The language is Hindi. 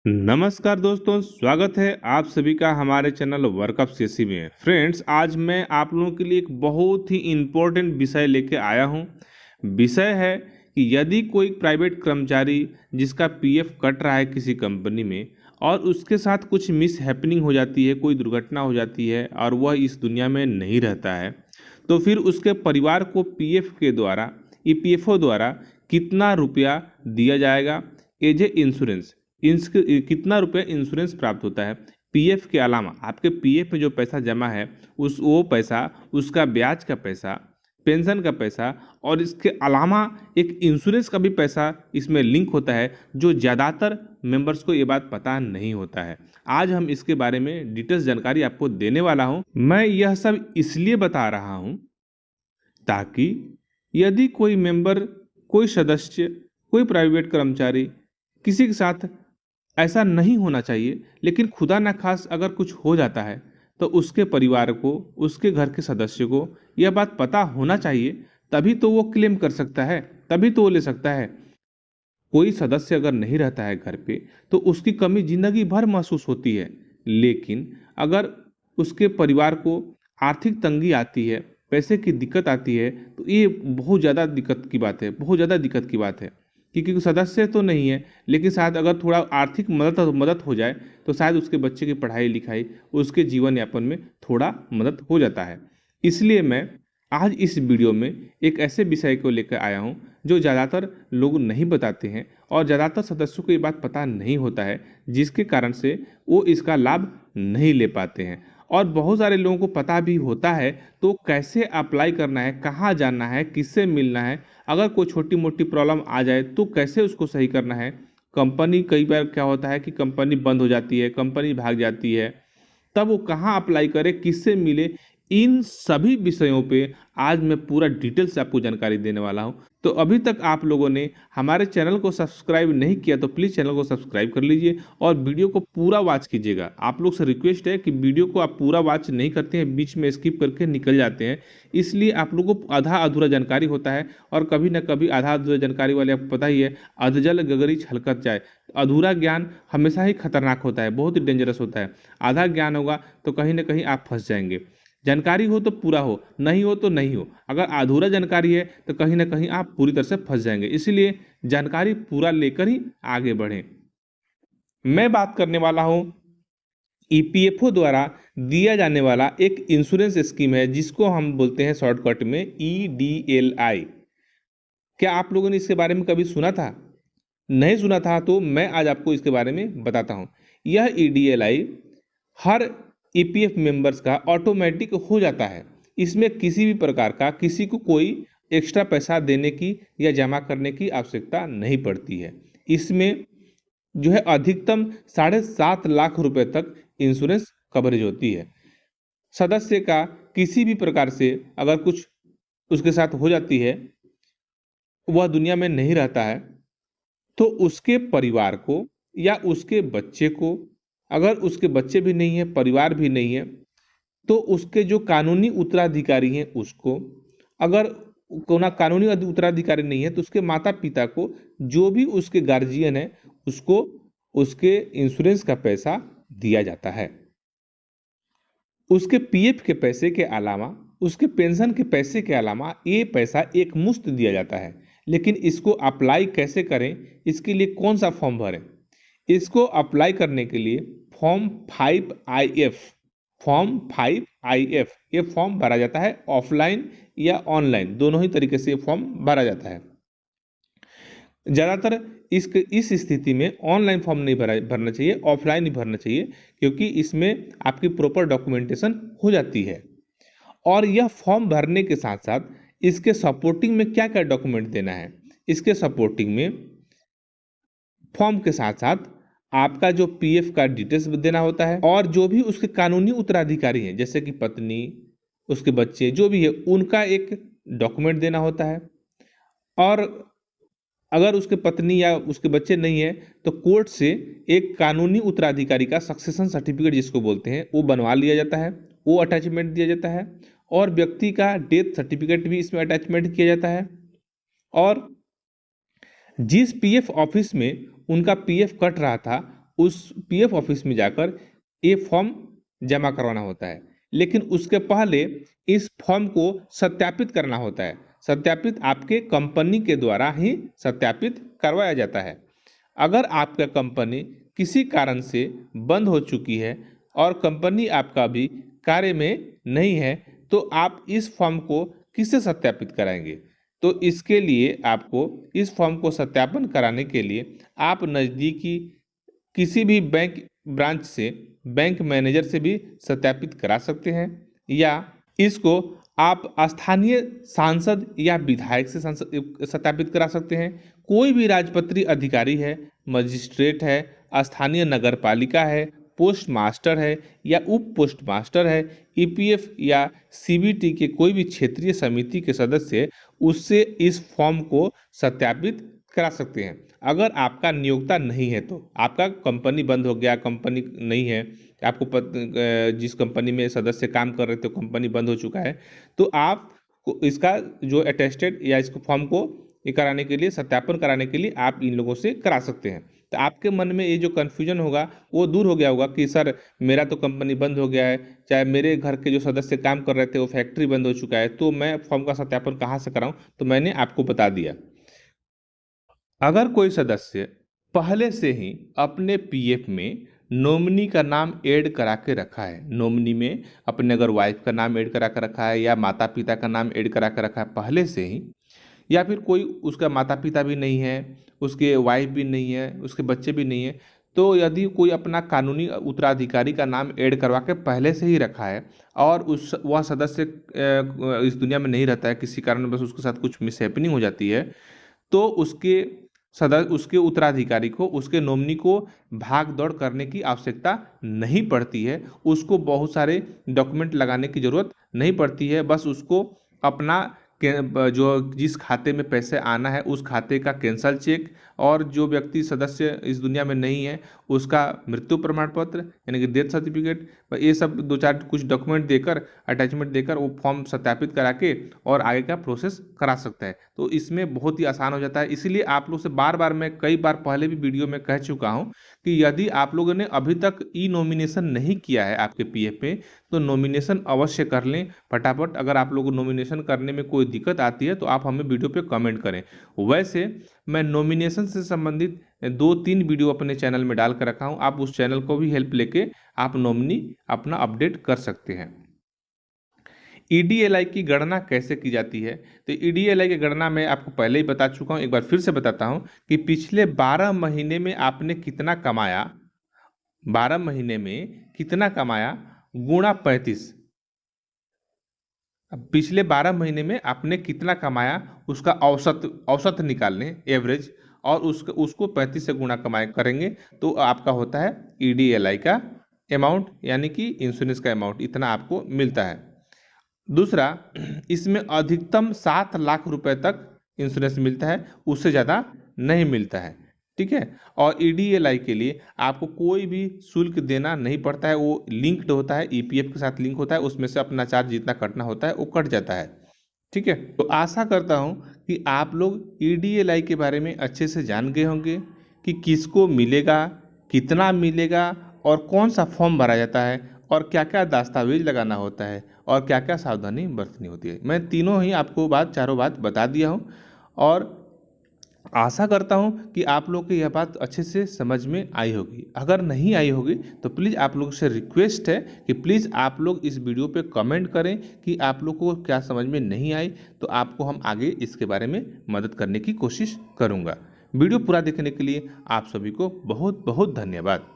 नमस्कार दोस्तों, स्वागत है आप सभी का हमारे चैनल वर्कअप सीसी में। फ्रेंड्स, आज मैं आप लोगों के लिए एक बहुत ही इम्पोर्टेंट विषय लेके आया हूँ। विषय है कि यदि कोई प्राइवेट कर्मचारी जिसका पीएफ कट रहा है किसी कंपनी में और उसके साथ कुछ मिस हैपनिंग हो जाती है, कोई दुर्घटना हो जाती है और वह इस दुनिया में नहीं रहता है, तो फिर उसके परिवार को पीएफ के द्वारा, ईपीएफओ द्वारा कितना रुपया दिया जाएगा एज ए इंश्योरेंस, कितना रुपये इंश्योरेंस प्राप्त होता है। पीएफ के अलावा आपके पीएफ में जो पैसा जमा है वो पैसा, उसका ब्याज का पैसा, पेंशन का पैसा और इसके अलावा एक इंश्योरेंस का भी पैसा इसमें लिंक होता है, जो ज़्यादातर मेंबर्स को ये बात पता नहीं होता है। आज हम इसके बारे में डिटेल्स जानकारी आपको देने वाला हूँ। मैं यह सब इसलिए बता रहा हूँ ताकि यदि कोई मेंबर, कोई सदस्य, कोई प्राइवेट कर्मचारी किसी के साथ ऐसा नहीं होना चाहिए, लेकिन खुदा न खास अगर कुछ हो जाता है तो उसके परिवार को, उसके घर के सदस्य को यह बात पता होना चाहिए, तभी तो वो क्लेम कर सकता है, तभी तो वो ले सकता है। कोई सदस्य अगर नहीं रहता है घर पे तो उसकी कमी जिंदगी भर महसूस होती है, लेकिन अगर उसके परिवार को आर्थिक तंगी आती है, पैसे की दिक्कत आती है, तो ये बहुत ज़्यादा दिक्कत की बात है, बहुत ज़्यादा दिक्कत की बात है। क्योंकि सदस्य तो नहीं है, लेकिन शायद अगर थोड़ा आर्थिक मदद हो जाए तो शायद उसके बच्चे की पढ़ाई लिखाई, उसके जीवन यापन में थोड़ा मदद हो जाता है। इसलिए मैं आज इस वीडियो में एक ऐसे विषय को लेकर आया हूँ जो ज़्यादातर लोग नहीं बताते हैं और ज़्यादातर सदस्यों को ये बात पता नहीं होता है, जिसके कारण से वो इसका लाभ नहीं ले पाते हैं। और बहुत सारे लोगों को पता भी होता है तो कैसे अप्लाई करना है, कहाँ जाना है, किससे मिलना है, अगर कोई छोटी मोटी प्रॉब्लम आ जाए तो कैसे उसको सही करना है। कंपनी, कई बार क्या होता है कि कंपनी बंद हो जाती है, कंपनी भाग जाती है, तब वो कहाँ अप्लाई करे, किससे मिले, इन सभी विषयों पे आज मैं पूरा डिटेल से आपको जानकारी देने वाला हूँ। तो अभी तक आप लोगों ने हमारे चैनल को सब्सक्राइब नहीं किया तो प्लीज़ चैनल को सब्सक्राइब कर लीजिए और वीडियो को पूरा वॉच कीजिएगा। आप लोग से रिक्वेस्ट है कि वीडियो को आप पूरा वॉच नहीं करते हैं, बीच में स्किप करके निकल जाते हैं, इसलिए आप लोगों को आधा अधूरा जानकारी होता है। और कभी ना कभी आधा अधूरा जानकारी वाले आपको पता ही है, अधजल गगरी छलकत जाए। अधूरा ज्ञान हमेशा ही खतरनाक होता है, बहुत ही डेंजरस होता है। आधा ज्ञान होगा तो कहीं ना कहीं आप फंस जाएंगे। जानकारी हो तो पूरा हो, नहीं हो तो नहीं हो। अगर अधूरा जानकारी है तो कहीं ना कहीं आप पूरी तरह से फंस जाएंगे, इसलिए जानकारी पूरा लेकर ही आगे बढ़ें। मैं बात करने वाला हूं ईपीएफओ द्वारा दिया जाने वाला एक इंश्योरेंस स्कीम है, जिसको हम बोलते हैं शॉर्टकट में ईडीएलआई। क्या आप लोगों ने इसके बारे में कभी सुना था? नहीं सुना था तो मैं आज आपको इसके बारे में बताता हूं। यह ईडीएलआई हर ईपीएफ मेंबर्स का ऑटोमेटिक हो जाता है। इसमें किसी भी प्रकार का किसी को कोई एक्स्ट्रा पैसा देने की या जमा करने की आवश्यकता नहीं पड़ती है। इसमें जो है अधिकतम 7.5 लाख रुपए तक इंश्योरेंस कवरेज होती है। सदस्य का किसी भी प्रकार से अगर कुछ उसके साथ हो जाती है, वह दुनिया में नहीं रहता है, तो उसके परिवार को या उसके बच्चे को, अगर उसके बच्चे भी नहीं है, परिवार भी नहीं है, तो उसके जो कानूनी उत्तराधिकारी हैं उसको, अगर कोई कानूनी उत्तराधिकारी नहीं है तो उसके माता पिता को, जो भी उसके गार्जियन है उसको उसके इंश्योरेंस का पैसा दिया जाता है। उसके पीएफ के पैसे के अलावा, उसके पेंशन के पैसे के अलावा ये पैसा एक मुश्त दिया जाता है। लेकिन इसको अप्लाई कैसे करें, इसके लिए कौन सा फॉर्म भरें? इसको अप्लाई करने के लिए फॉर्म 5IF, फॉर्म 5IF ये फॉर्म भरा जाता है। ऑफलाइन या ऑनलाइन दोनों ही तरीके से फॉर्म भरा जाता है। ज़्यादातर इस स्थिति में ऑनलाइन फॉर्म नहीं भरना चाहिए, ऑफलाइन ही भरना चाहिए, क्योंकि इसमें आपकी प्रॉपर डॉक्यूमेंटेशन हो जाती है। और यह फॉर्म भरने के साथ साथ इसके सपोर्टिंग में क्या क्या डॉक्यूमेंट देना है, इसके सपोर्टिंग में फॉर्म के साथ साथ आपका जो पीएफ का डिटेल्स देना होता है, और जो भी उसके कानूनी उत्तराधिकारी हैं जैसे कि पत्नी, उसके बच्चे, जो भी है उनका एक डॉक्यूमेंट देना होता है। और अगर उसके पत्नी या उसके बच्चे नहीं है तो कोर्ट से एक कानूनी उत्तराधिकारी का सक्सेशन सर्टिफिकेट जिसको बोलते हैं वो बनवा लिया जाता है, वो अटैचमेंट दिया जाता है। और व्यक्ति का डेथ सर्टिफिकेट भी इसमें अटैचमेंट किया जाता है। और जिस पीएफ ऑफिस में उनका पीएफ कट रहा था उस पीएफ ऑफिस में जाकर ये फॉर्म जमा करवाना होता है। लेकिन उसके पहले इस फॉर्म को सत्यापित करना होता है। सत्यापित आपके कंपनी के द्वारा ही सत्यापित करवाया जाता है। अगर आपका कंपनी किसी कारण से बंद हो चुकी है और कंपनी आपका भी कार्य में नहीं है, तो आप इस फॉर्म को किससे सत्यापित कराएंगे? तो इसके लिए आपको इस फॉर्म को सत्यापन कराने के लिए आप नज़दीकी किसी भी बैंक ब्रांच से, बैंक मैनेजर से भी सत्यापित करा सकते हैं, या इसको आप स्थानीय सांसद या विधायक से सत्यापित करा सकते हैं। कोई भी राजपत्रित अधिकारी है, मजिस्ट्रेट है, स्थानीय नगर पालिका है, पोस्ट मास्टर है या उप पोस्ट मास्टर है, ईपीएफ या सीबीटी के कोई भी क्षेत्रीय समिति के सदस्य, उससे इस फॉर्म को सत्यापित करा सकते हैं। अगर आपका नियोक्ता नहीं है, तो आपका कंपनी बंद हो गया, कंपनी नहीं है, आपको जिस कंपनी में सदस्य काम कर रहे थे कंपनी बंद हो चुका है, तो आप इसका जो अटेस्टेड या इसको फॉर्म को कराने के लिए, सत्यापन कराने के लिए आप इन लोगों से करा सकते हैं। तो आपके मन में ये जो कन्फ्यूजन होगा वो दूर हो गया होगा कि सर मेरा तो कंपनी बंद हो गया है, चाहे मेरे घर के जो सदस्य काम कर रहे थे वो फैक्ट्री बंद हो चुका है, तो मैं फॉर्म का सत्यापन कहाँ से कराऊं? तो मैंने आपको बता दिया। अगर कोई सदस्य पहले से ही अपने पीएफ में नॉमिनी का नाम ऐड करा के रखा है, नॉमिनी में अपने अगर वाइफ का नाम ऐड करा के रखा है या माता पिता का नाम ऐड करा के रखा है पहले से ही, या फिर कोई उसका माता पिता भी नहीं है, उसके वाइफ भी नहीं है, उसके बच्चे भी नहीं है, तो यदि कोई अपना कानूनी उत्तराधिकारी का नाम ऐड करवा के पहले से ही रखा है और वह सदस्य इस दुनिया में नहीं रहता है, किसी कारण बस उसके साथ कुछ मिसहैपनिंग हो जाती है, तो उसके उत्तराधिकारी को, उसके नॉमिनी को भाग दौड़ करने की आवश्यकता नहीं पड़ती है। उसको बहुत सारे डॉक्यूमेंट लगाने की जरूरत नहीं पड़ती है। बस उसको अपना जो जिस खाते में पैसे आना है उस खाते का कैंसल चेक, और जो व्यक्ति सदस्य इस दुनिया में नहीं है उसका मृत्यु प्रमाण पत्र यानी कि डेथ सर्टिफिकेट, ये सब दो चार कुछ डॉक्यूमेंट देकर, अटैचमेंट देकर वो फॉर्म सत्यापित करा के और आगे का प्रोसेस करा सकता है। तो इसमें बहुत ही आसान हो जाता है। इसीलिए आप लोग से बार बार, मैं कई बार पहले भी वीडियो में कह चुका हूँ कि यदि आप लोगों ने अभी तक ई नॉमिनेशन नहीं किया है आपके पीएफ में, तो नॉमिनेशन अवश्य कर लें फटाफट। अगर आप लोगों को नॉमिनेशन करने में कोई दिक्कत आती है तो आप हमें वीडियो पे कमेंट करें। वैसे मैं नॉमिनेशन से संबंधित 2-3 वीडियो अपने चैनल में डाल कर रखा हूँ, आप उस चैनल को भी हेल्प लेके आप नॉमिनी अपना अपडेट कर सकते हैं। ईडीएलआई की गणना कैसे की जाती है? तो ईडीएलआई की गणना मैं आपको पहले ही बता चुका हूँ, एक बार फिर से बताता हूँ कि पिछले 12 महीने में आपने कितना कमाया, 12 महीने में कितना कमाया गुणा 35। अब पिछले 12 महीने में आपने कितना कमाया उसका औसत निकाल लें, एवरेज, और उसको 35 से गुणा कमाए करेंगे तो आपका होता है ईडीएलआई का अमाउंट, यानी कि इंश्योरेंस का अमाउंट, इतना आपको मिलता है। दूसरा, इसमें अधिकतम 7 लाख रुपए तक इंश्योरेंस मिलता है, उससे ज़्यादा नहीं मिलता है, ठीक है। और ईडीएलआई के लिए आपको कोई भी शुल्क देना नहीं पड़ता है, वो लिंक्ड होता है, ईपीएफ के साथ लिंक होता है, उसमें से अपना चार्ज जितना कटना होता है वो कट जाता है, ठीक है। तो आशा करता हूँ कि आप लोग ईडीएलआई के बारे में अच्छे से जान गए होंगे कि किसको मिलेगा, कितना मिलेगा और कौन सा फॉर्म भरा जाता है और क्या क्या दस्तावेज लगाना होता है और क्या क्या सावधानी बरतनी होती है। मैं तीनों ही आपको चारों बात बता दिया हूँ, और आशा करता हूँ कि आप लोग को यह बात अच्छे से समझ में आई होगी। अगर नहीं आई होगी तो प्लीज़ आप लोग से रिक्वेस्ट है कि प्लीज़ आप लोग इस वीडियो पे कमेंट करें कि आप लोग को क्या समझ में नहीं आई, तो आपको हम आगे इसके बारे में मदद करने की कोशिश करूँगा। वीडियो पूरा देखने के लिए आप सभी को बहुत बहुत धन्यवाद।